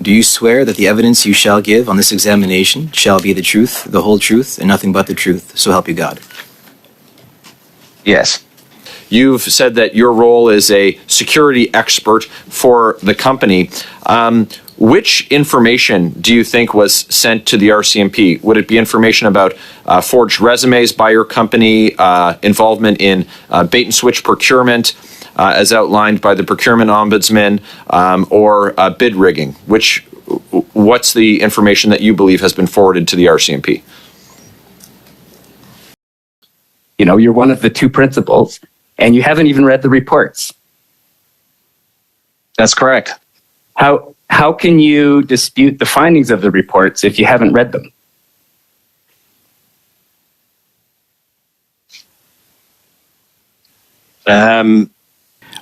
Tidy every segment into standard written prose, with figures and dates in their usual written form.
do you swear that the evidence you shall give on this examination shall be the truth, the whole truth, and nothing but the truth, so help you God? Yes. You've said that your role is a security expert for the company. Which information do you think was sent to the RCMP? Would it be information about forged resumes by your company, involvement in bait and switch procurement, as outlined by the procurement ombudsman, or bid rigging? What's the information that you believe has been forwarded to the RCMP? You know, you're one of the two principals, and you haven't even read the reports. That's correct. How can you dispute the findings of the reports if you haven't read them?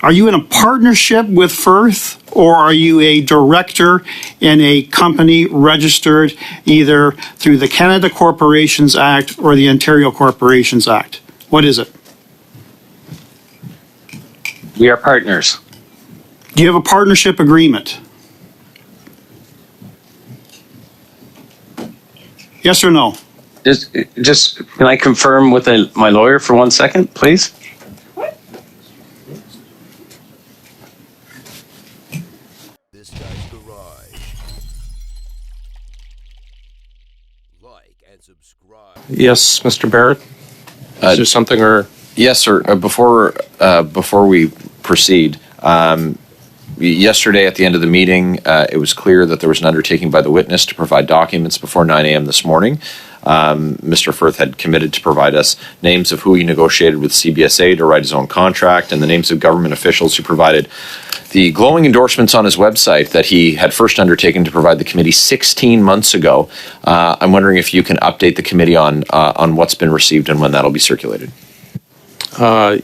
Are you in a partnership with Firth, or are you a director in a company registered either through the Canada Corporations Act or the Ontario Corporations Act? What is it? We are partners. Do you have a partnership agreement? Yes or no? Just can I confirm with my lawyer for 1 second, please? This guy's garage. Like and subscribe. Yes, Mr. Barrett? Is there something or? Yes, sir. Before we proceed, yesterday at the end of the meeting, it was clear that there was an undertaking by the witness to provide documents before 9 a.m. this morning. Mr. Firth had committed to provide us names of who he negotiated with CBSA to write his own contract and the names of government officials who provided the glowing endorsements on his website that he had first undertaken to provide the committee 16 months ago. I'm wondering if you can update the committee on what's been received and when that'll be circulated.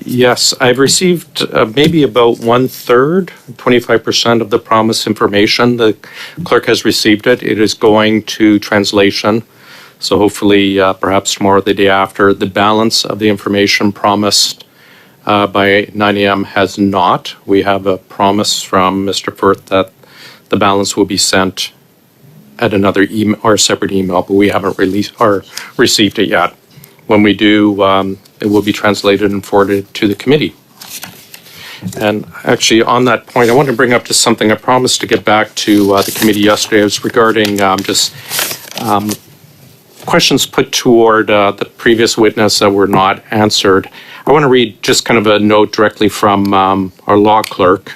Yes, I've received maybe about 1/3, 25% of the promised information. The clerk has received it. It is going to translation. So hopefully, perhaps tomorrow or the day after, the balance of the information promised by 9 a.m. has not. We have a promise from Mr. Firth that the balance will be sent at another email or a separate email, but we haven't released or received it yet. When we do, it will be translated and forwarded to the committee. And actually, on that point, I want to bring up just something I promised to get back to the committee yesterday. It was regarding questions put toward the previous witness that were not answered. I want to read just kind of a note directly from our law clerk.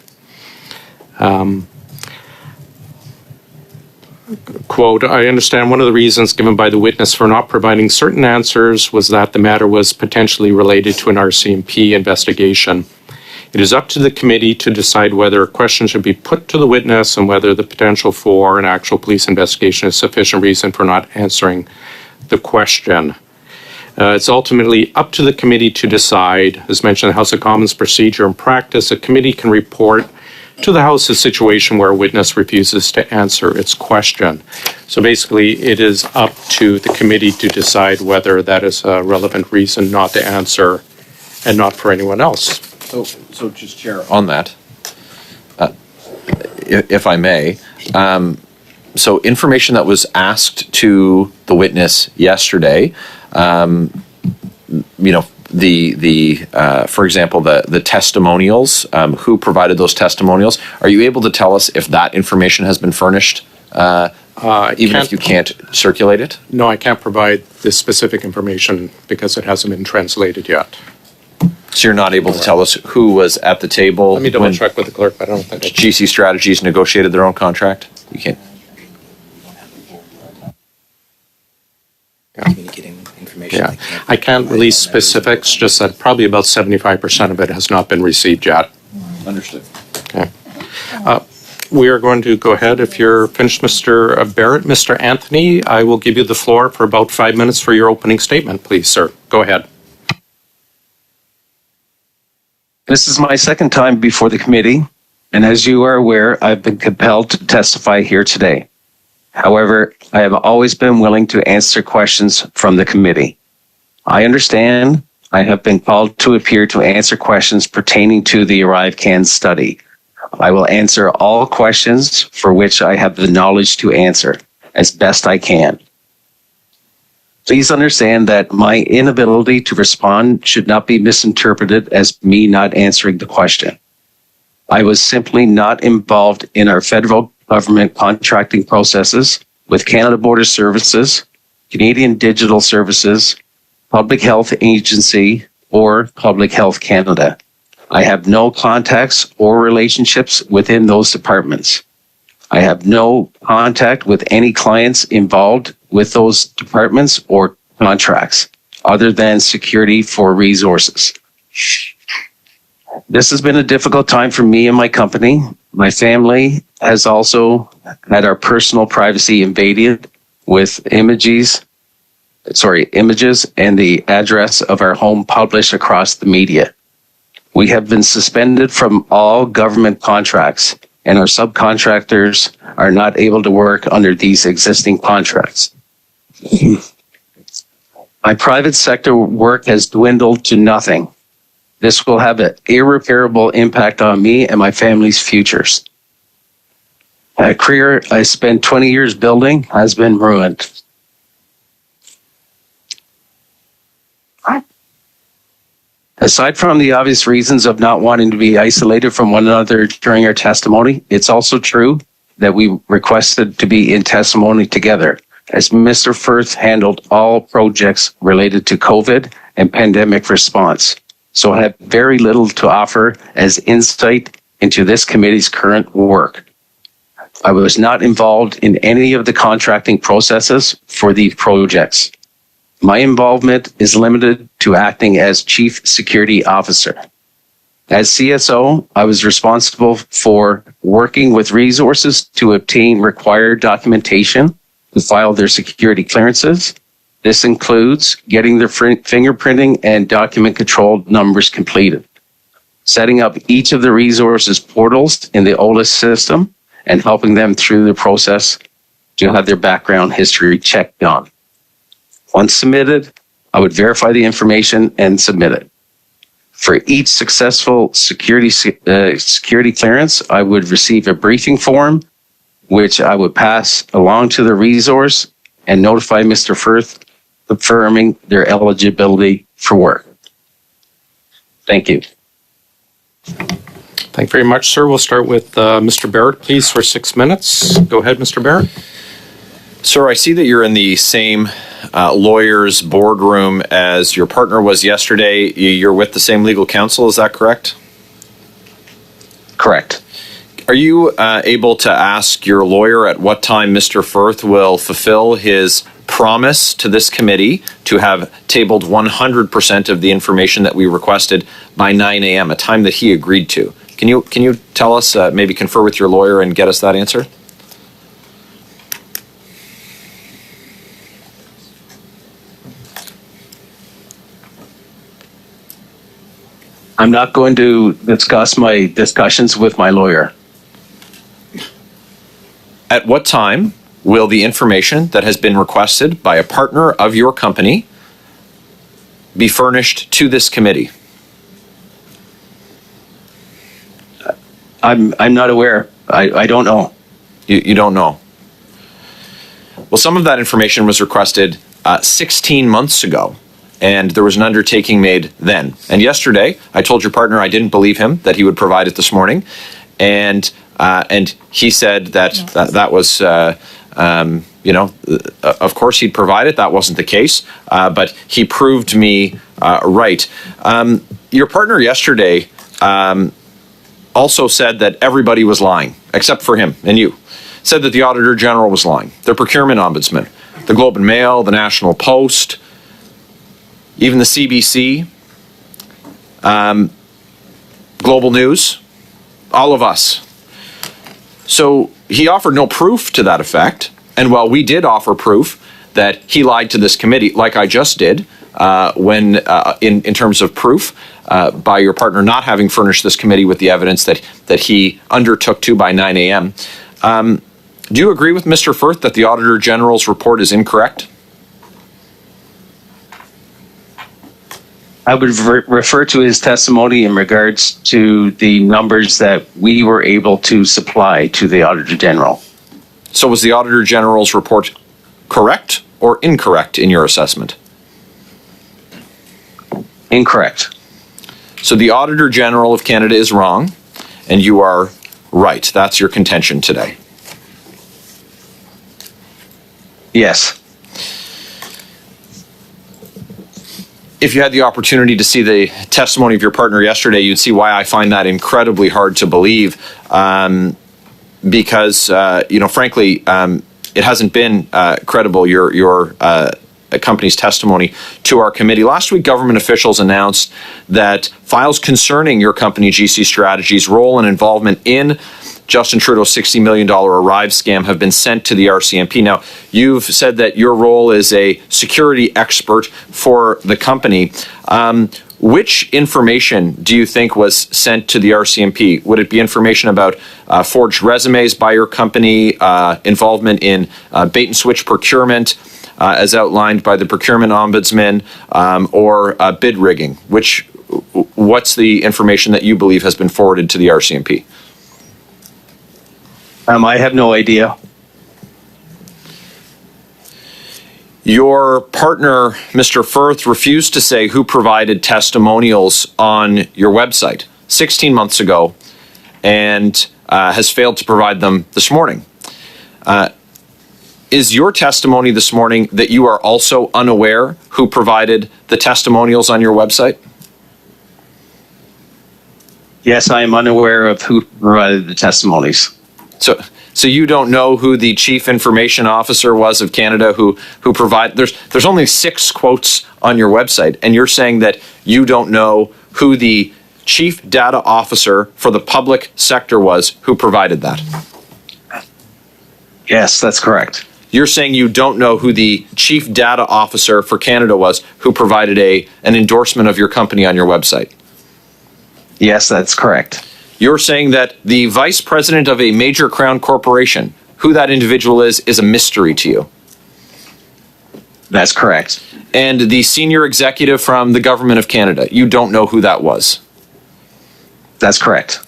Quote, I understand one of the reasons given by the witness for not providing certain answers was that the matter was potentially related to an RCMP investigation. It is up to the committee to decide whether a question should be put to the witness and whether the potential for an actual police investigation is sufficient reason for not answering the question. It's ultimately up to the committee to decide. As mentioned, the House of Commons procedure and practice, a committee can report to the House a situation where a witness refuses to answer its question. So basically, it is up to the committee to decide whether that is a relevant reason not to answer and not for anyone else. So just Chair, on that, if I may, so information that was asked to the witness yesterday, for example, the testimonials, who provided those testimonials, are you able to tell us if that information has been furnished, even if you can't circulate it? No, I can't provide this specific information because it hasn't been translated yet. So you're not able to tell us who was at the table? Let me double check with the clerk, but I don't think GCstrategies negotiated their own contract? You can't. Communicating information. Yeah, I can't release specifics, just that probably about 75% of it has not been received yet. Understood. Okay. We are going to go ahead. If you're finished, Mr. Barrett. Mr. Anthony, I will give you the floor for about 5 minutes for your opening statement, please, sir. Go ahead. This is my second time before the committee, and as you are aware, I've been compelled to testify here today. However, I have always been willing to answer questions from the committee. I understand I have been called to appear to answer questions pertaining to the ArriveCAN study. I will answer all questions for which I have the knowledge to answer as best I can. Please understand that my inability to respond should not be misinterpreted as me not answering the question. I was simply not involved in our federal government contracting processes with Canada Border Services, Canadian Digital Services, Public Health Agency, or Public Health Canada. I have no contacts or relationships within those departments. I have no contact with any clients involved with those departments or contracts other than security for resources. This has been a difficult time for me and my company. My family has also had our personal privacy invaded with images and the address of our home published across the media. We have been suspended from all government contracts, and our subcontractors are not able to work under these existing contracts. My private sector work has dwindled to nothing. This will have an irreparable impact on me and my family's futures. A career I spent 20 years building has been ruined. Aside from the obvious reasons of not wanting to be isolated from one another during our testimony, it's also true that we requested to be in testimony together, as Mr. Firth handled all projects related to COVID and pandemic response. So I have very little to offer as insight into this committee's current work. I was not involved in any of the contracting processes for these projects. My involvement is limited to acting as Chief Security Officer. As CSO, I was responsible for working with resources to obtain required documentation to file their security clearances. This includes getting their fingerprinting and document control numbers completed, setting up each of the resources portals in the OLIS system, and helping them through the process to have their background history checked on. Once submitted, I would verify the information and submit it. For each successful security clearance, I would receive a briefing form, which I would pass along to the resource and notify Mr. Firth, confirming their eligibility for work. Thank you. Thank you very much, sir. We'll start with Mr. Barrett, please, for 6 minutes. Go ahead, Mr. Barrett. Sir, I see that you're in the same lawyer's boardroom as your partner was yesterday. You're with the same legal counsel, is that correct? Correct. Are you able to ask your lawyer at what time Mr. Firth will fulfill his promise to this committee to have tabled 100% of the information that we requested by 9 a.m., a time that he agreed to? Can you tell us, maybe confer with your lawyer and get us that answer? I'm not going to discuss my discussions with my lawyer. At what time will the information that has been requested by a partner of your company be furnished to this committee? I'm not aware. I don't know. You don't know? Well, some of that information was requested 16 months ago, and there was an undertaking made then. And yesterday, I told your partner I didn't believe him, that he would provide it this morning, and he said that was, of course he'd provide it. That wasn't the case, but he proved me right. Your partner yesterday also said that everybody was lying, except for him and you. Said that the Auditor General was lying, the Procurement Ombudsman, the Globe and Mail, the National Post, even the CBC, Global News, all of us. So he offered no proof to that effect. And while we did offer proof that he lied to this committee, like I just did, when in terms of proof by your partner not having furnished this committee with the evidence that he undertook to by 9 a.m., do you agree with Mr. Firth that the Auditor General's report is incorrect? I would refer to his testimony in regards to the numbers that we were able to supply to the Auditor General. So was the Auditor General's report correct or incorrect in your assessment? Incorrect. So the Auditor General of Canada is wrong, and you are right. That's your contention today. Yes. If you had the opportunity to see the testimony of your partner yesterday, you'd see why I find that incredibly hard to believe. Because, frankly, it hasn't been credible, your company's testimony to our committee. Last week, government officials announced that files concerning your company, GCstrategies' role and involvement in Justin Trudeau's $60 million Arrive scam have been sent to the RCMP. Now, you've said that your role is a security expert for the company. Which information do you think was sent to the RCMP? Would it be information about forged resumes by your company, involvement in bait and switch procurement, as outlined by the procurement ombudsman, or bid rigging? What's the information that you believe has been forwarded to the RCMP? I have no idea. Your partner, Mr. Firth, refused to say who provided testimonials on your website 16 months ago and has failed to provide them this morning. Is your testimony this morning that you are also unaware who provided the testimonials on your website? Yes, I am unaware of who provided the testimonies. So you don't know who the Chief Information Officer was of Canada who provided, there's only 6 quotes on your website, and you're saying that you don't know who the Chief Data Officer for the public sector was who provided that? Yes, that's correct. You're saying you don't know who the Chief Data Officer for Canada was who provided an endorsement of your company on your website? Yes, that's correct. You're saying that the vice president of a major crown corporation, who that individual is a mystery to you? That's correct. And the senior executive from the government of Canada, you don't know who that was? That's correct.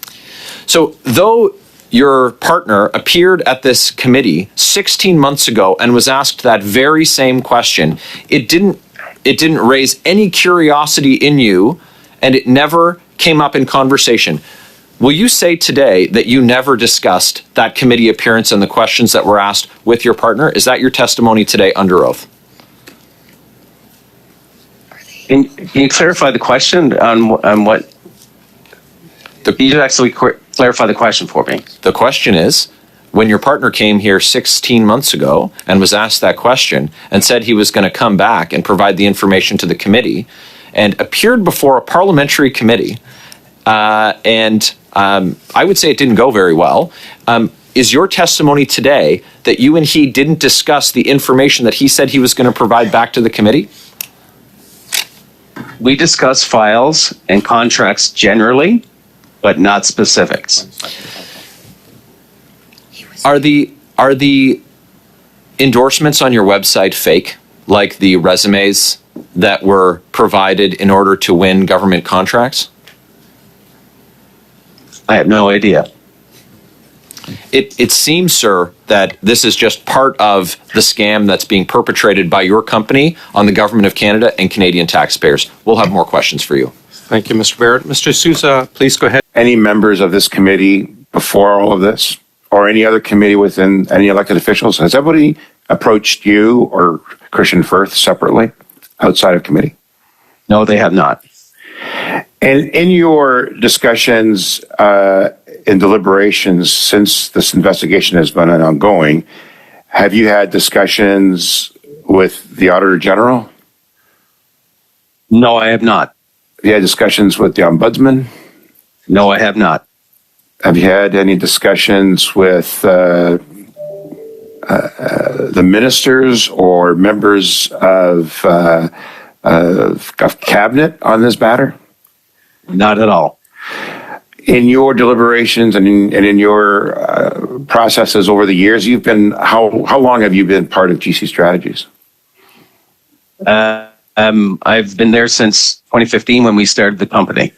So though your partner appeared at this committee 16 months ago and was asked that very same question, it didn't raise any curiosity in you, and it never came up in conversation. Will you say today that you never discussed that committee appearance and the questions that were asked with your partner? Is that your testimony today under oath? Can you clarify the question on what? Can you actually clarify the question for me? The question is, when your partner came here 16 months ago and was asked that question and said he was going to come back and provide the information to the committee and appeared before a parliamentary committee, I would say it didn't go very well. Is your testimony today that you and he didn't discuss the information that he said he was going to provide back to the committee? We discuss files and contracts generally, but not specifics. Are the endorsements on your website fake, like the resumes that were provided in order to win government contracts? I have no idea. It seems, sir, that this is just part of the scam that's being perpetrated by your company on the government of Canada and Canadian taxpayers. We'll have more questions for you. Thank you, Mr. Barrett. Mr. Sousa, please go ahead. Any members of this committee before all of this, or any other committee within any elected officials, has everybody approached you or Christian Firth separately outside of committee? No, they have not. And in your discussions and deliberations since this investigation has been ongoing, have you had discussions with the Auditor General? No, I have not. Have you had discussions with the Ombudsman? No, I have not. Have you had any discussions with the ministers or members of cabinet on this matter? Not at all. In your deliberations and in your processes over the years, you've been how long have you been part of GCstrategies? I've been there since 2015 when we started the company.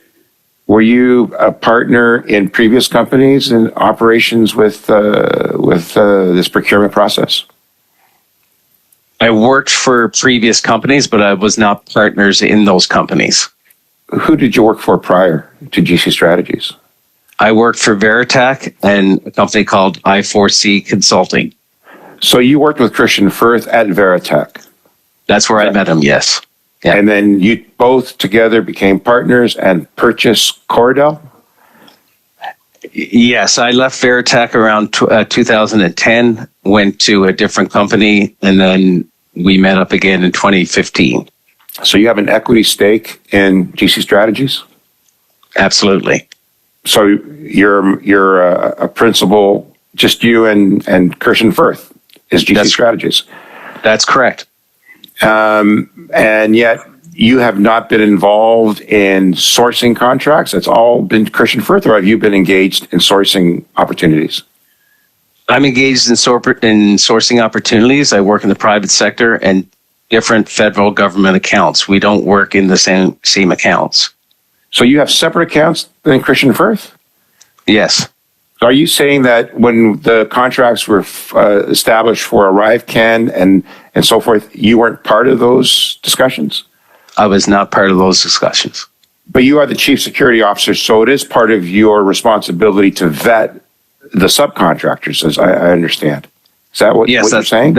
Were you a partner in previous companies and operations with this procurement process? I worked for previous companies, but I was not partners in those companies. Who did you work for prior to GCstrategies? I worked for Veritac and a company called I4C Consulting. So you worked with Christian Firth at Veritac. That's where I met him, yes. Yeah. And then you both together became partners and purchased Cordell? Yes, I left Veritac around 2010, went to a different company, and then we met up again in 2015. So you have an equity stake in GCstrategies? Absolutely. So you're a principal, just you and Christian Firth is GCstrategies. That's correct. And yet you have not been involved in sourcing contracts. It's all been Christian Firth, or have you been engaged in sourcing opportunities? I'm engaged in sourcing opportunities. I work in the private sector and different federal government accounts. We don't work in the same accounts. So you have separate accounts than Christian Firth? Yes. Are you saying that when the contracts were established for ArriveCan and so forth, you weren't part of those discussions? I was not part of those discussions. But you are the chief security officer, so it is part of your responsibility to vet the subcontractors, as I understand. Is that what you're saying?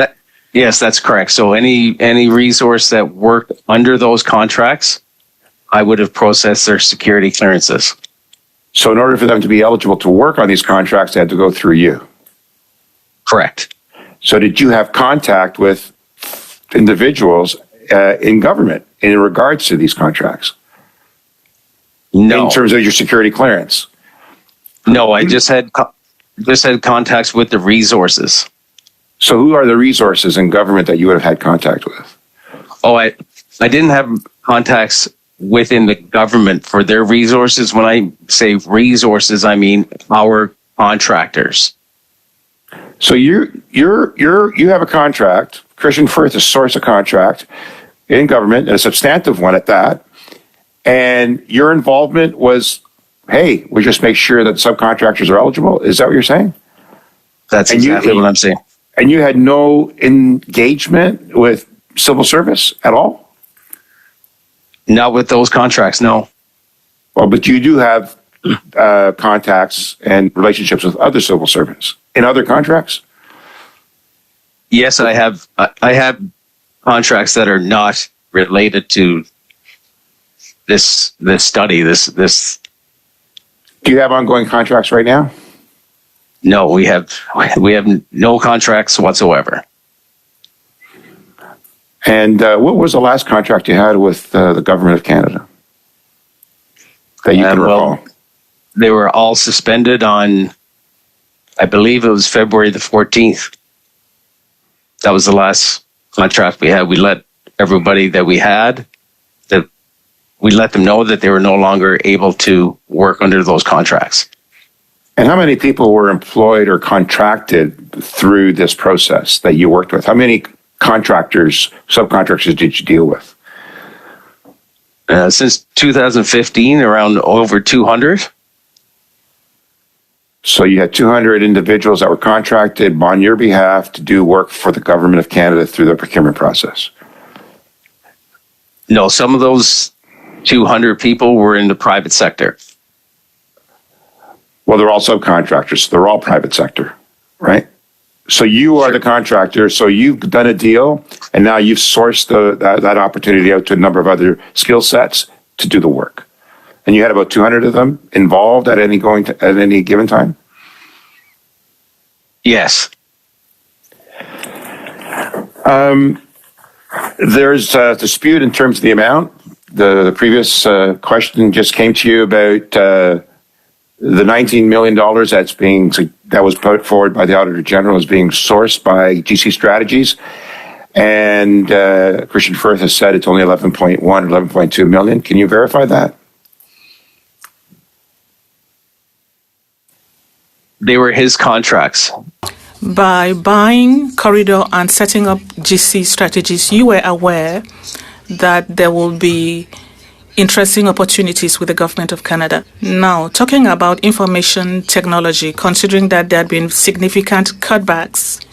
Yes, that's correct. So any resource that worked under those contracts, I would have processed their security clearances. So in order for them to be eligible to work on these contracts, they had to go through you? Correct. So did you have contact with individuals in government in regards to these contracts? No. In terms of your security clearance? No, I just had contacts with the resources. So who are the resources in government that you would have had contact with? Oh, I didn't have contacts within the government for their resources. When I say resources, I mean our contractors. So you have a contract. Christian Firth has sourced a contract in government, and a substantive one at that. And your involvement was, hey, we just make sure that subcontractors are eligible. Is that what you're saying? That's exactly what I'm saying. And you had no engagement with civil service at all? Not with those contracts, no. Well, but you do have contacts and relationships with other civil servants in other contracts? Yes, I have contracts that are not related to this study. This. Do you have ongoing contracts right now? No, we have no contracts whatsoever. And what was the last contract you had with the government of Canada that you can recall? Well, they were all suspended on, I believe it was February the 14th. That was the last contract we had. We let everybody that we had, we let them know that they were no longer able to work under those contracts. And how many people were employed or contracted through this process that you worked with? How many subcontractors did you deal with? Since 2015, around over 200. So you had 200 individuals that were contracted on your behalf to do work for the government of Canada through the procurement process? No, some of those 200 people were in the private sector. Well, they're all subcontractors, so they're all private sector, right? So you are the contractor, so you've done a deal, and now you've sourced that opportunity out to a number of other skill sets to do the work. And you had about 200 of them involved at any given time? Yes. There's a dispute in terms of the amount. The previous question just came to you about the $19 million that was put forward by the Auditor General as being sourced by GCstrategies. And Christian Firth has said it's only 11.1 or 11.2 million. Can you verify that? They were his contracts. By buying Corridor and setting up GCstrategies, you were aware that there will be interesting opportunities with the government of Canada. Now, talking about information technology, considering that there have been significant cutbacks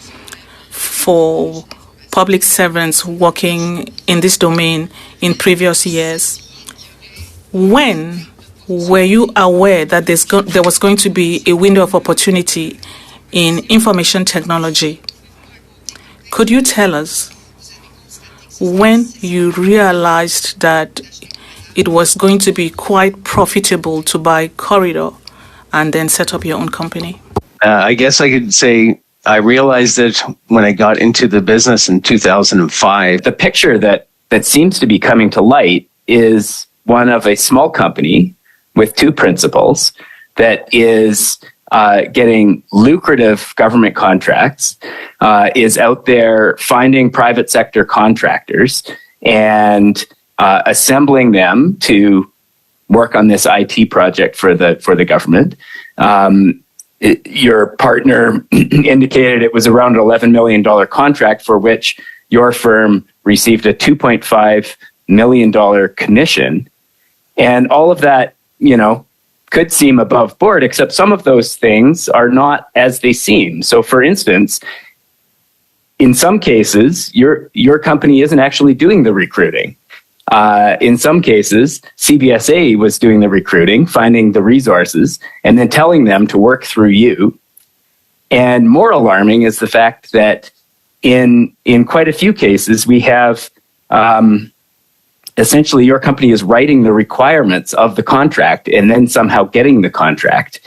for public servants working in this domain in previous years, when were you aware that there was going to be a window of opportunity in information technology? Could you tell us when you realized that it was going to be quite profitable to buy Corridor and then set up your own company? I guess I could say I realized it when I got into the business in 2005. The picture that seems to be coming to light is one of a small company with two principals that is getting lucrative government contracts, is out there finding private sector contractors and assembling them to work on this IT project for the government. Your partner indicated it was around an $11 million contract for which your firm received a $2.5 million commission. And all of that, could seem above board, except some of those things are not as they seem. So for instance, in some cases, your company isn't actually doing the recruiting. In some cases, CBSA was doing the recruiting, finding the resources, and then telling them to work through you. And more alarming is the fact that in quite a few cases, we have essentially your company is writing the requirements of the contract and then somehow getting the contract,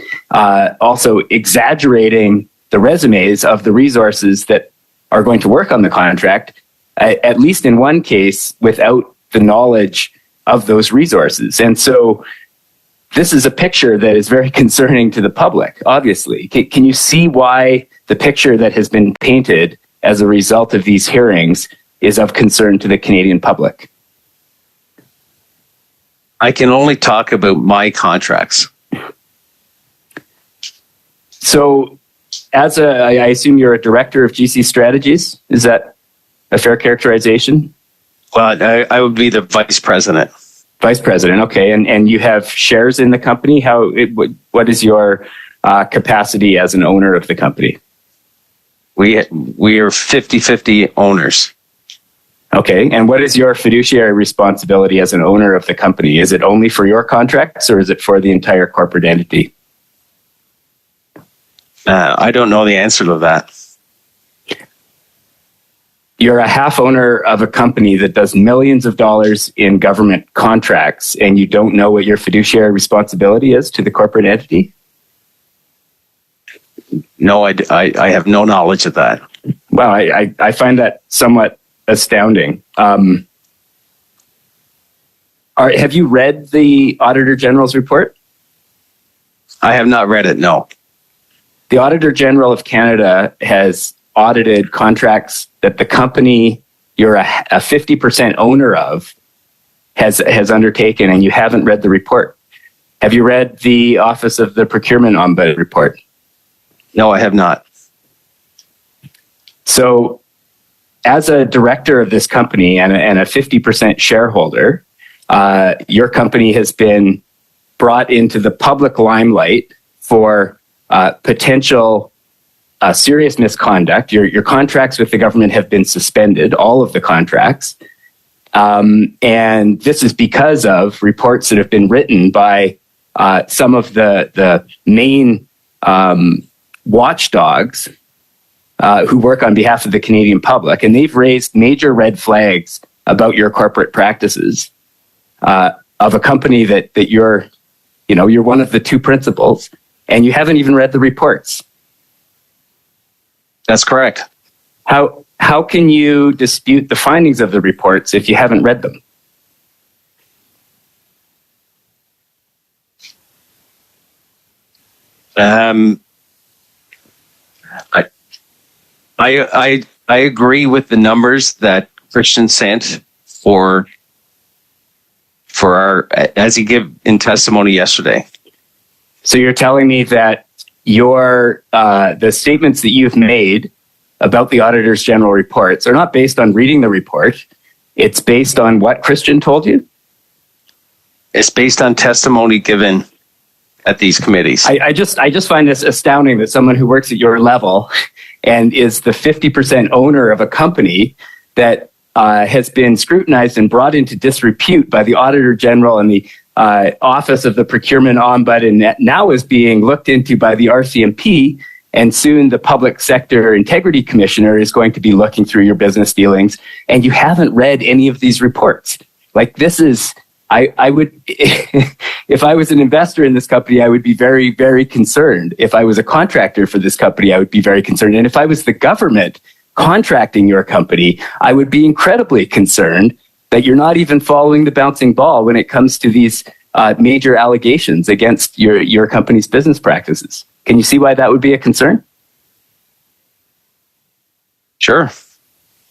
also exaggerating the resumes of the resources that are going to work on the contract, at least in one case, without the knowledge of those resources. And so this is a picture that is very concerning to the public, obviously. Can you see why the picture that has been painted as a result of these hearings is of concern to the Canadian public? I can only talk about my contracts. So I assume you're a director of GCstrategies. Is that a fair characterization? Well, I would be the vice president. Vice president, okay. And you have shares in the company? What is your capacity as an owner of the company? We are 50-50 owners. Okay. And what is your fiduciary responsibility as an owner of the company? Is it only for your contracts or is it for the entire corporate entity? I don't know the answer to that. You're a half owner of a company that does millions of dollars in government contracts and you don't know what your fiduciary responsibility is to the corporate entity? No, I have no knowledge of that. Well, I find that somewhat astounding. Have you read the Auditor General's report? I have not read it, no. The Auditor General of Canada has audited contracts that the company you're a 50% owner of has undertaken, and you haven't read the report. Have you read the Office of the Procurement Ombudsman report? No, I have not. So, as a director of this company and a 50% shareholder, your company has been brought into the public limelight for potential serious misconduct. Your contracts with the government have been suspended, all of the contracts. And this is because of reports that have been written by some of the main watchdogs who work on behalf of the Canadian public, and they've raised major red flags about your corporate practices of a company that you're one of the two principals, and you haven't even read the reports. That's correct. How can you dispute the findings of the reports if you haven't read them? I agree with the numbers that Christian sent for our, as he gave in testimony yesterday. So you're telling me that the statements that you've made about the Auditor's General reports are not based on reading the report It's based on what Christian told you? It's based on testimony given at these committees. I just find this astounding that someone who works at your level and is the 50% owner of a company that has been scrutinized and brought into disrepute by the Auditor General and the Office of the Procurement Ombud, and now is being looked into by the RCMP, and soon the Public Sector Integrity Commissioner is going to be looking through your business dealings, and you haven't read any of these reports. Like, this is, I would, if I was an investor in this company, I would be very, very concerned. If I was a contractor for this company, I would be very concerned. And if I was the government contracting your company, I would be incredibly concerned that you're not even following the bouncing ball when it comes to these major allegations against your company's business practices. Can you see why that would be a concern? Sure.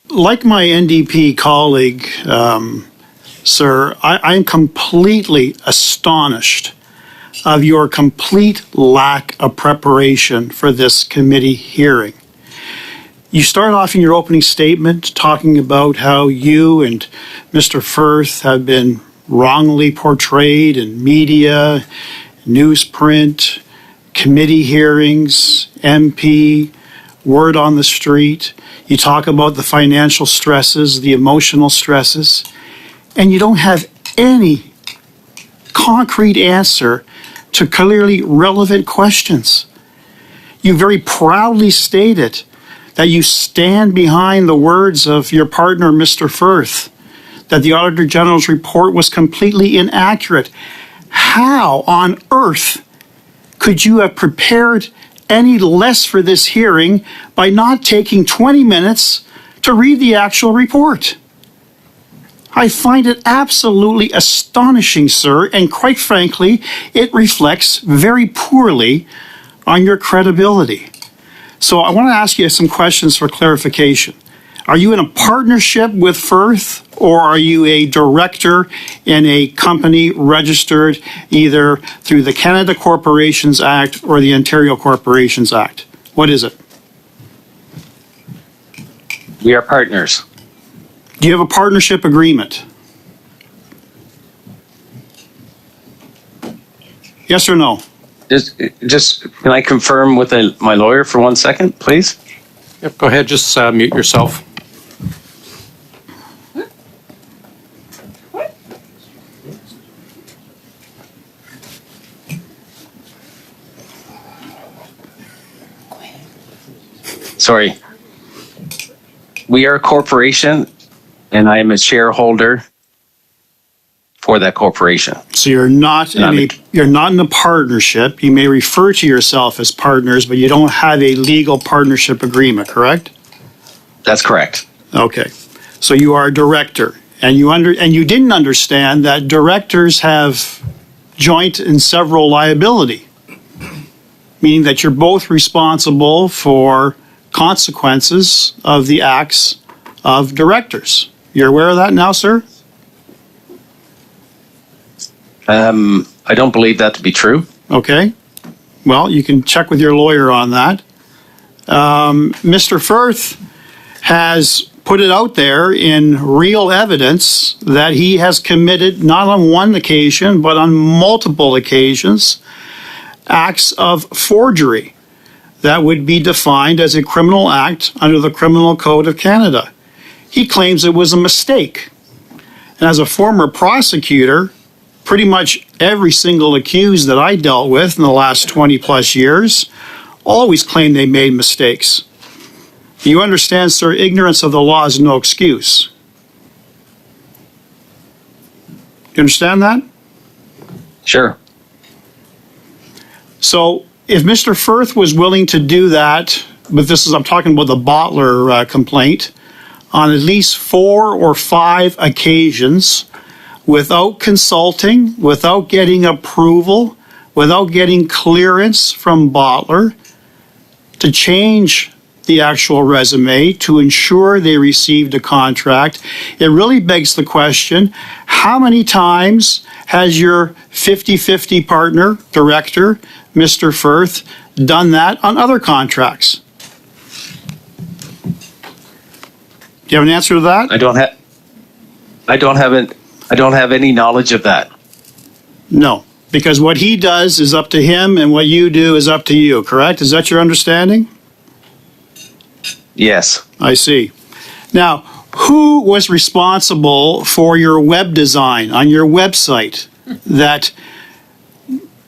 Like my NDP colleague, sir, I'm completely astonished of your complete lack of preparation for this committee hearing. You start off in your opening statement talking about how you and Mr. Firth have been wrongly portrayed in media, newsprint, committee hearings, MP, word on the street. You talk about the financial stresses, the emotional stresses, and you don't have any concrete answer to clearly relevant questions. You very proudly stated that you stand behind the words of your partner, Mr. Firth, that the Auditor General's report was completely inaccurate. How on earth could you have prepared any less for this hearing by not taking 20 minutes to read the actual report? I find it absolutely astonishing, sir, and quite frankly, it reflects very poorly on your credibility. So I want to ask you some questions for clarification. Are you in a partnership with Firth, or are you a director in a company registered either through the Canada Corporations Act or the Ontario Corporations Act? What is it? We are partners. Do you have a partnership agreement? Yes or no? Just can I confirm with my lawyer for 1 second, please? Yep, go ahead, just mute yourself. Sorry. We are a corporation, and I am a shareholder for that corporation. So you're not in a partnership. You may refer to yourself as partners, but you don't have a legal partnership agreement, correct? That's correct. Okay. So you are a director, and you didn't understand that directors have joint and several liability, meaning that you're both responsible for consequences of the acts of directors. You're aware of that now, sir? I don't believe that to be true. Okay. Well, you can check with your lawyer on that. Mr. Firth has put it out there in real evidence that he has committed, not on one occasion, but on multiple occasions, acts of forgery that would be defined as a criminal act under the Criminal Code of Canada. He claims it was a mistake. And as a former prosecutor, pretty much every single accused that I dealt with in the last 20 plus years always claimed they made mistakes. You understand, sir, ignorance of the law is no excuse. You understand that? Sure. So if Mr. Firth was willing to do that, but I'm talking about the Bottler complaint, on at least 4 or 5 occasions, without consulting, without getting approval, without getting clearance from Bottler to change the actual resume to ensure they received a contract, it really begs the question, how many times has your 50-50 partner, director, Mr. Firth, done that on other contracts? Do you have an answer to that? I don't have. I don't have any knowledge of that. No, because what he does is up to him and what you do is up to you, correct? Is that your understanding? Yes. I see. Now, who was responsible for your web design on your website that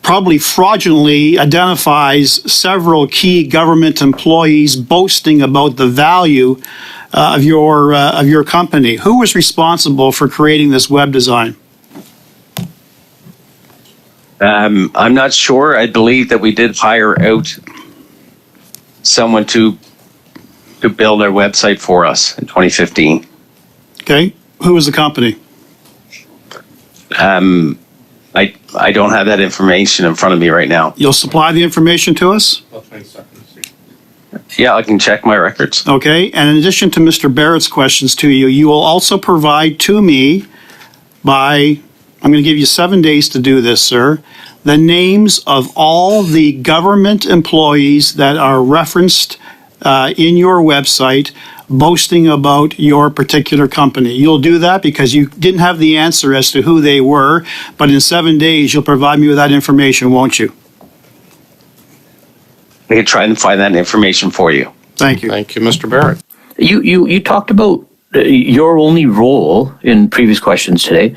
probably fraudulently identifies several key government employees boasting about the value of your company? Who was responsible for creating this web design? I'm not sure. I believe that we did hire out someone to build our website for us in 2015. Okay. Who was the company? I don't have that information in front of me right now. You'll supply the information to us? Yeah, I can check my records. Okay. And in addition to Mr. Barrett's questions to you, you will also provide to me I'm going to give you 7 days to do this, sir, the names of all the government employees that are referenced in your website boasting about your particular company. You'll do that because you didn't have the answer as to who they were, but in 7 days you'll provide me with that information, won't you? I can try and find that information for you. Thank you. Thank you, Mr. Barrett. You talked about your only role in previous questions today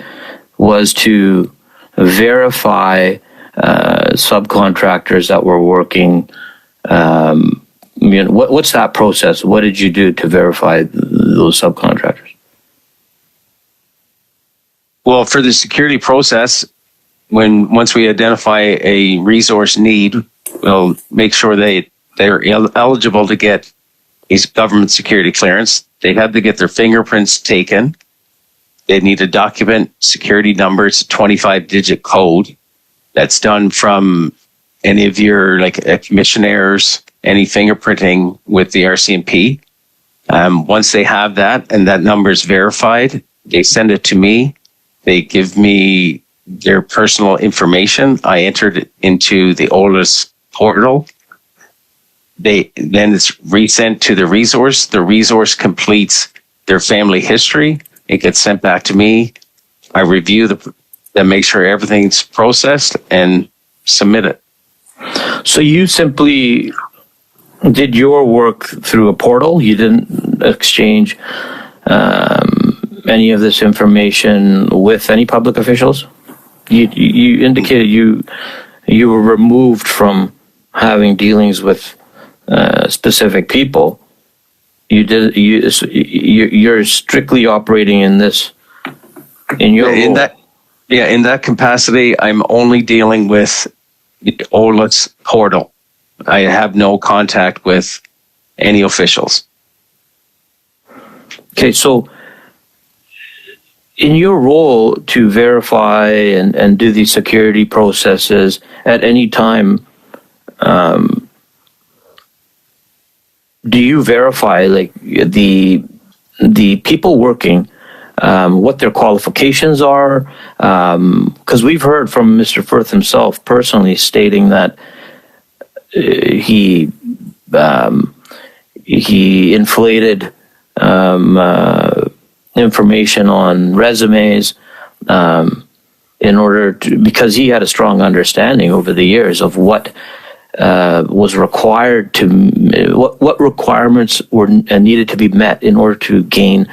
was to verify subcontractors that were working. What's that process? What did you do to verify those subcontractors? Well, for the security process, once we identify a resource need, we'll make sure they're eligible to get a government security clearance. They have to get their fingerprints taken. They need to document security numbers, 25-digit code. That's done from any of your commissionaires, any fingerprinting with the RCMP. Once they have that and that number is verified, they send it to me. They give me their personal information. I entered it into the OLIS portal. Then it's resent to the resource. The resource completes their family history. It gets sent back to me. I review then make sure everything's processed and submit it. So you simply did your work through a portal. You didn't exchange any of this information with any public officials. You indicated you were removed from having dealings with specific people. You're strictly operating in your role. In that capacity, I'm only dealing with the OLIS portal. I have no contact with any officials. Okay, so in your role to verify and do these security processes at any time, do you verify the people working, what their qualifications are? Because we've heard from Mr. Firth himself personally stating that he inflated information on resumes because he had a strong understanding over the years of what was required what requirements were needed to be met in order to gain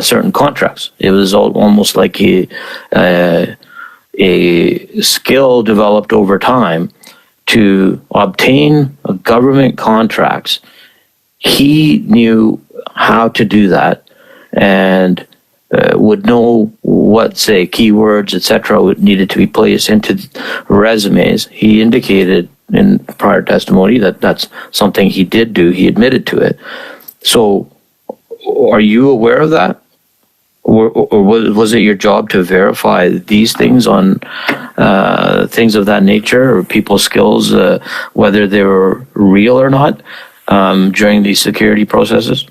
certain contracts. It was almost like a skill developed over time to obtain government contracts. He knew how to do that and would know what, say, keywords, etc., needed to be placed into resumes. He indicated in prior testimony that that's something he did do. He admitted to it. So are you aware of that? Or was it your job to verify these things on things of that nature, or people's skills, whether they were real or not, during these security processes?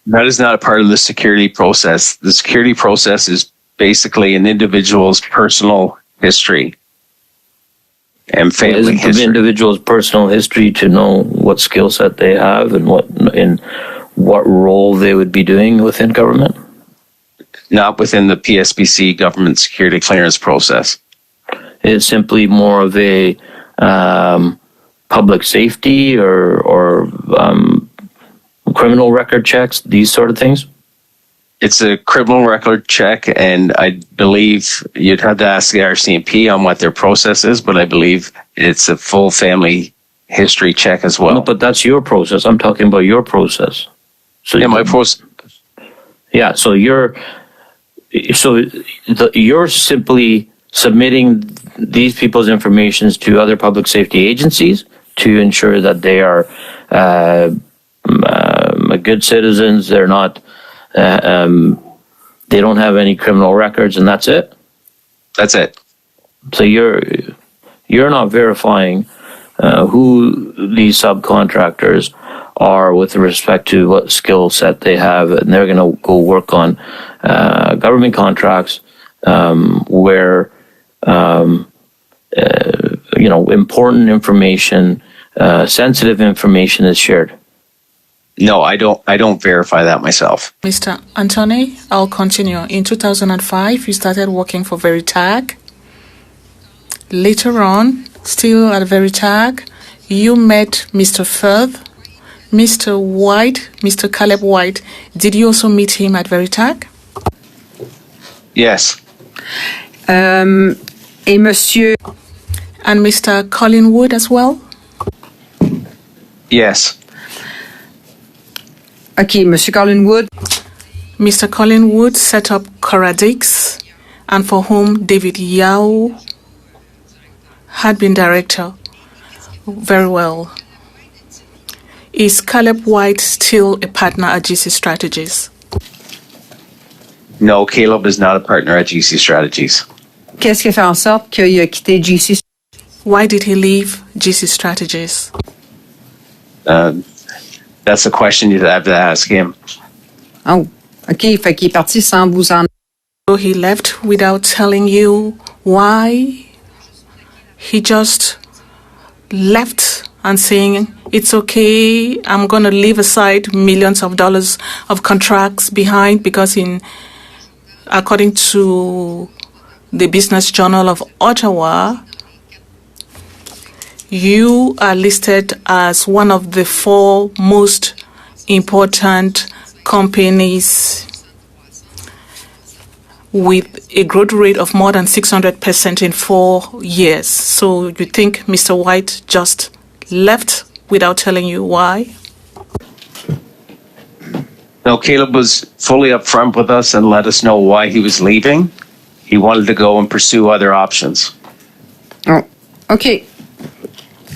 That is not a part of the security process. The security process is basically an individual's personal history and family history. The individual's personal history to know what skill set they have and what role they would be doing within government? not within the PSBC government security clearance process. It's simply more of a public safety or criminal record checks, these sort of things? It's a criminal record check, and I believe you'd have to ask the RCMP on what their process is, but I believe it's a full family history check as well. No, but that's your process. I'm talking about your process. So my process. Yeah, so you're simply submitting these people's informations to other public safety agencies to ensure that they are good citizens. They're not. They don't have any criminal records, and that's it. That's it. So you're not verifying who these subcontractors are with respect to what skill set they have, and they're going to go work on government contracts where important information, sensitive information is shared. No, I don't verify that myself. Mr. Anthony, I'll continue. In 2005, you started working for Veritag. Later on, still at Veritag, you met Mr. Firth, Mr. White, Mr. Caleb White. Did you also meet him at Veritag? Yes. Et Monsieur... And Mr. Colin Wood as well? Yes. Okay, Monsieur Colin Wood. Mr. Colin Wood set up Coradix, and for whom David Yao had been director. Very well. Is Caleb White still a partner at GCstrategies? No, Caleb is not a partner at GCstrategies. Qu'est-ce qui fait en sorte qu'il a quitté GC? Why did he leave GCstrategies? That's a question you'd have to ask him. Oh, OK. Fait qu'il est parti sans vous en... So he left without telling you why? He just left and saying, it's okay, I'm going to leave aside millions of dollars of contracts behind because according to the Business Journal of Ottawa, you are listed as one of the 4 most important companies with a growth rate of more than 600% in 4 years. So you think Mr. White just left without telling you why? No, Caleb was fully upfront with us and let us know why he was leaving. He wanted to go and pursue other options. Oh, OK.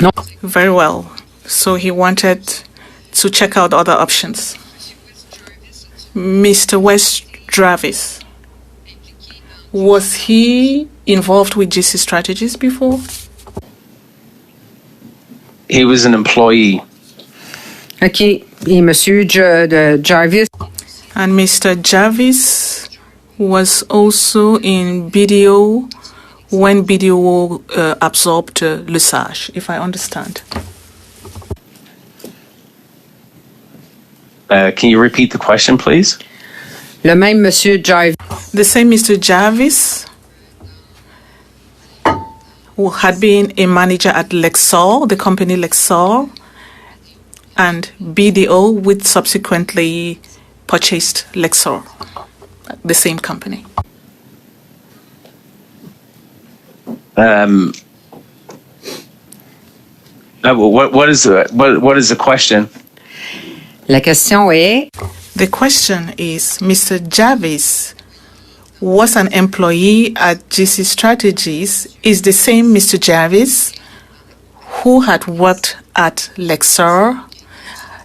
No. Very well. So he wanted to check out other options. Mr. West Travis, was he involved with GCstrategies before? He was an employee. OK. Et Monsieur Jarvis? And Mr. Jarvis was also in BDO when BDO absorbed Le Sage, if I understand. Can you repeat the question, please? Le même Monsieur Jarvis. The same Mr. Jarvis, who had been a manager at Lexor, the company Lexor, and BDO, which subsequently purchased Lexor, the same company. What is the question? La question est... The question is, Mr. Jarvis was an employee at GCstrategies, is the same Mr. Jarvis who had worked at Lexor.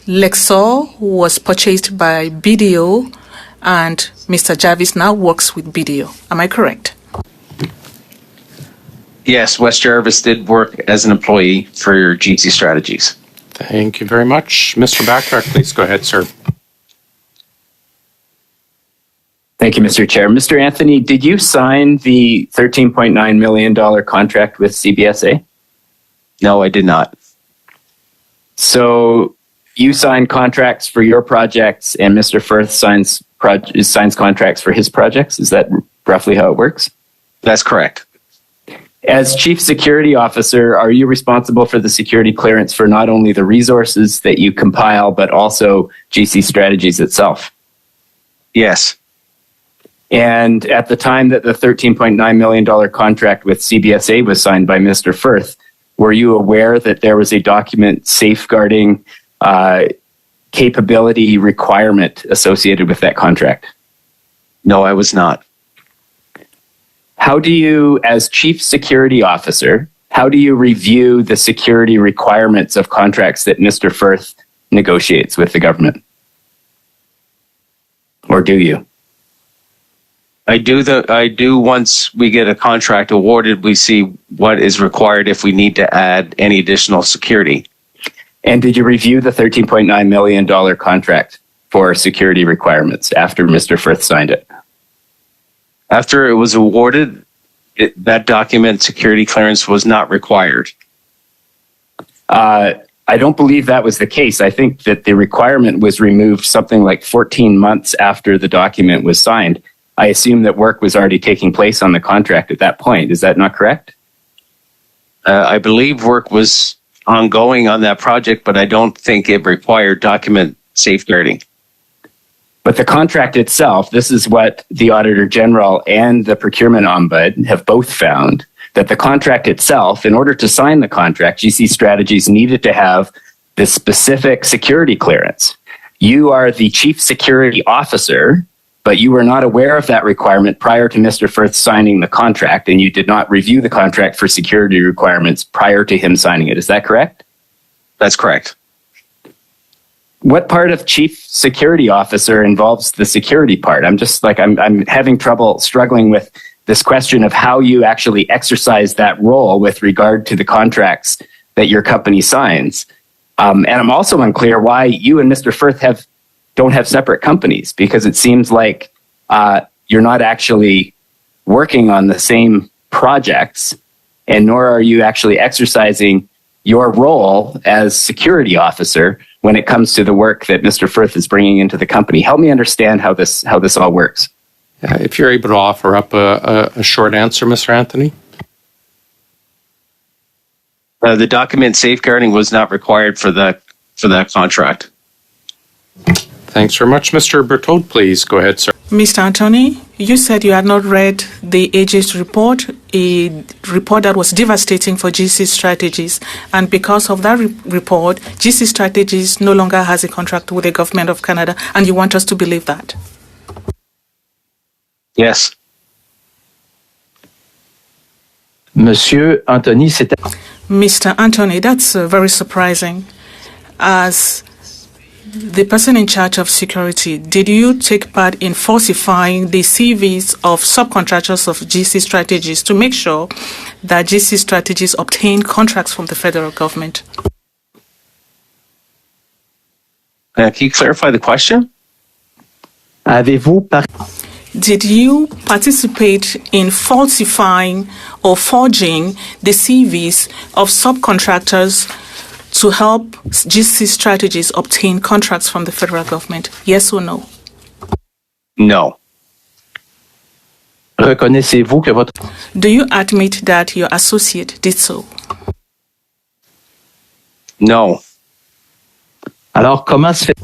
Lexor was purchased by BDO, and Mr. Jarvis now works with BDO. Am I correct? Yes, West Jarvis did work as an employee for GCstrategies. Thank you very much. Mr. Bacharach, please go ahead, sir. Thank you, Mr. Chair. Mr. Anthony, did you sign the $13.9 million contract with CBSA? No, I did not. So you signed contracts for your projects and Mr. Firth signs signs contracts for his projects. Is that roughly how it works? That's correct. As Chief Security Officer, are you responsible for the security clearance for not only the resources that you compile, but also GCstrategies itself? Yes. And at the time that the $13.9 million contract with CBSA was signed by Mr. Firth, were you aware that there was a document safeguarding capability requirement associated with that contract? No, I was not. How do you, as Chief Security Officer, how do you review the security requirements of contracts that Mr. Firth negotiates with the government? Or do you? I do once we get a contract awarded, we see what is required if we need to add any additional security. And did you review the $13.9 million contract for security requirements after Mr. Firth signed it? After it was awarded, that document security clearance was not required. I don't believe that was the case. I think that the requirement was removed something like 14 months after the document was signed. I assume that work was already taking place on the contract at that point. Is that not correct? I believe work was ongoing on that project, but I don't think it required document safeguarding. But the contract itself, this is what the Auditor General and the Procurement Ombud have both found, that the contract itself, in order to sign the contract, GCstrategies needed to have this specific security clearance. You are the Chief Security Officer, but you were not aware of that requirement prior to Mr. Firth signing the contract, and you did not review the contract for security requirements prior to him signing it. Is that correct? That's correct. What part of Chief Security Officer involves the security part? I'm having trouble struggling with this question of how you actually exercise that role with regard to the contracts that your company signs. And I'm also unclear why you and Mr. Firth don't have separate companies, because it seems like you're not actually working on the same projects, and nor are you actually exercising your role as security officer when it comes to the work that Mr. Firth is bringing into the company. Help me understand how this all works. Yeah, if you're able to offer up a short answer, Mr. Anthony. The document safeguarding was not required for that contract. Thanks very much. Mr. Berthold, please go ahead, sir. Mr. Anthony, you said you had not read the AG's report, a report that was devastating for GCstrategies. And because of that report, GCstrategies no longer has a contract with the government of Canada, and you want us to believe that? Yes. Monsieur Anthony, c'était... Mr. Anthony, that's very surprising. As the person in charge of security, did you take part in falsifying the CVs of subcontractors of GCstrategies to make sure that GCstrategies obtain contracts from the federal government? Can you clarify the question? Did you participate in falsifying or forging the CVs of subcontractors to help GCstrategies obtain contracts from the federal government? Yes or no? No. Reconnaissez-vous que votre... Do you admit that your associate did so? No. Alors, comment se fait...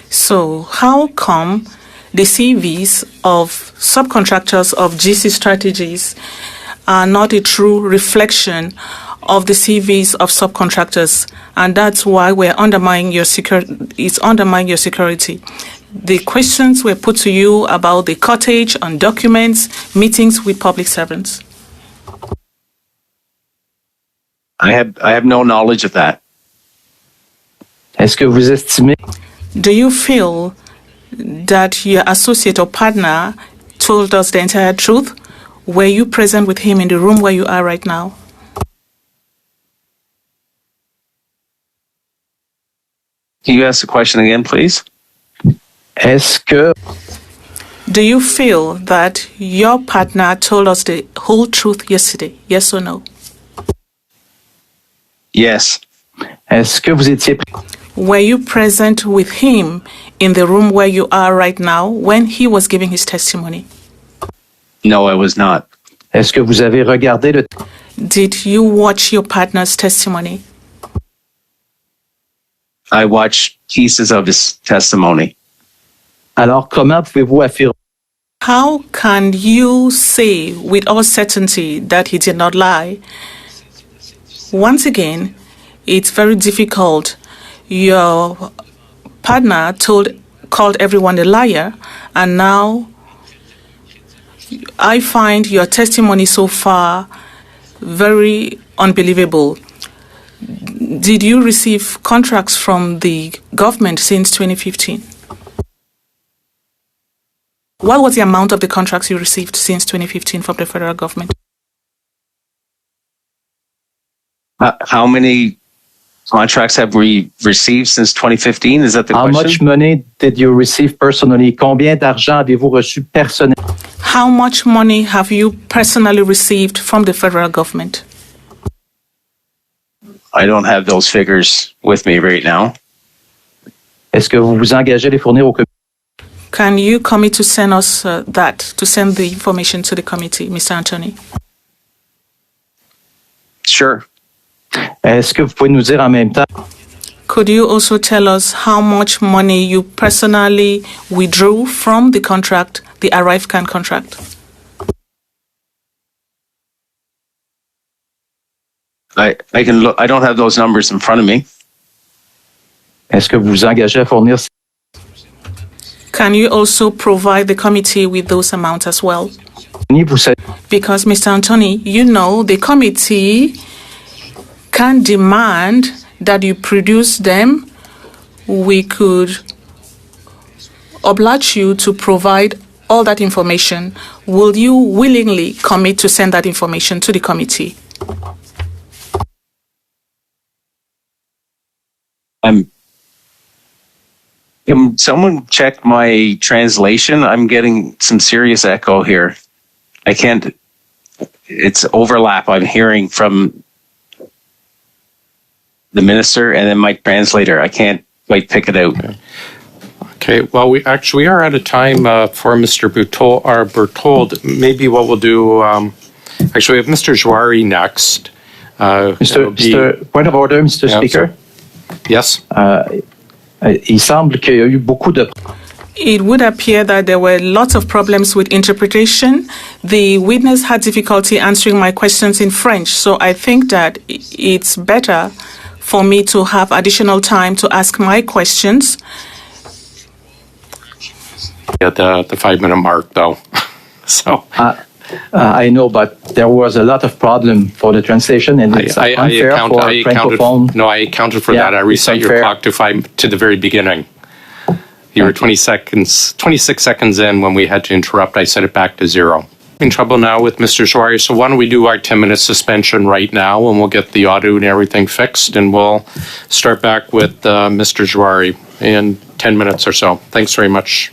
So, how come the CVs of subcontractors of GCstrategies are not a true reflection of the CVs of subcontractors, and that's why we're undermining your security? It's undermining your security. The questions were put to you about the cottage on documents, meetings with public servants. I have no knowledge of that. Est-ce que vous estimez... Do you feel that your associate or partner told us the entire truth? Were you present with him in the room where you are right now? Can you ask the question again, please? Est-ce que... Do you feel that your partner told us the whole truth yesterday? Yes or no? Yes. Est-ce que vous étiez... Were you present with him in the room where you are right now when he was giving his testimony? No, I was not. Est-ce que vous avez regardé le... Did you watch your partner's testimony? I watched pieces of his testimony. Alors, comment pouvez-vous affirmer... How can you say with all certainty that he did not lie? Once again, it's very difficult. Your partner called everyone a liar, and now I find your testimony so far very unbelievable. Did you receive contracts from the government since 2015? What was the amount of the contracts you received since 2015 from the federal government? How many contracts have we received since 2015? Is that the How question? much money did you receive personally? Combien d'argent avez-vous reçu personnellement? How much money have you personally received from the federal government? I don't have those figures with me right now. Est-ce que vous vous engagez à les fournir au comité? Can you commit to send us to send the information to the committee, Mr. Anthony? Sure. Est-ce que vous pouvez nous dire en même temps... Could you also tell us how much money you personally withdrew from the contract, the ArriveCan contract? I can look. I don't have those numbers in front of me. Est-ce que vous vous engagez à fournir... Can you also provide the committee with those amounts as well? Because, Mr. Anthony, you know the committee can demand that you produce them. We could oblige you to provide all that information. Will you willingly commit to send that information to the committee? Can someone check my translation? I'm getting some serious echo here. I can't, it's overlap. I'm hearing from the minister and then my translator. I can't quite pick it out. Okay, well, we are out of time for Mr. Berthold. Maybe what we'll do, actually, we have Mr. Jouari next. Mr. Point of order, Mr. Speaker. Yes. Il semble qu'il y a eu beaucoup de... It would appear that there were lots of problems with interpretation. The witness had difficulty answering my questions in French, so I think that it's better for me to have additional time to ask my questions. At the 5-minute mark, though. So I know, but there was a lot of problem for the translation, and it's unfair for Francophone. No, I accounted for that. I reset your clock to the very beginning. You were 26 seconds in when we had to interrupt. I set it back to 0. In trouble now with Mr. Jouari, so why don't we do our 10-minute suspension right now, and we'll get the audio and everything fixed, and we'll start back with Mr. Jouari in 10 minutes or so. Thanks very much.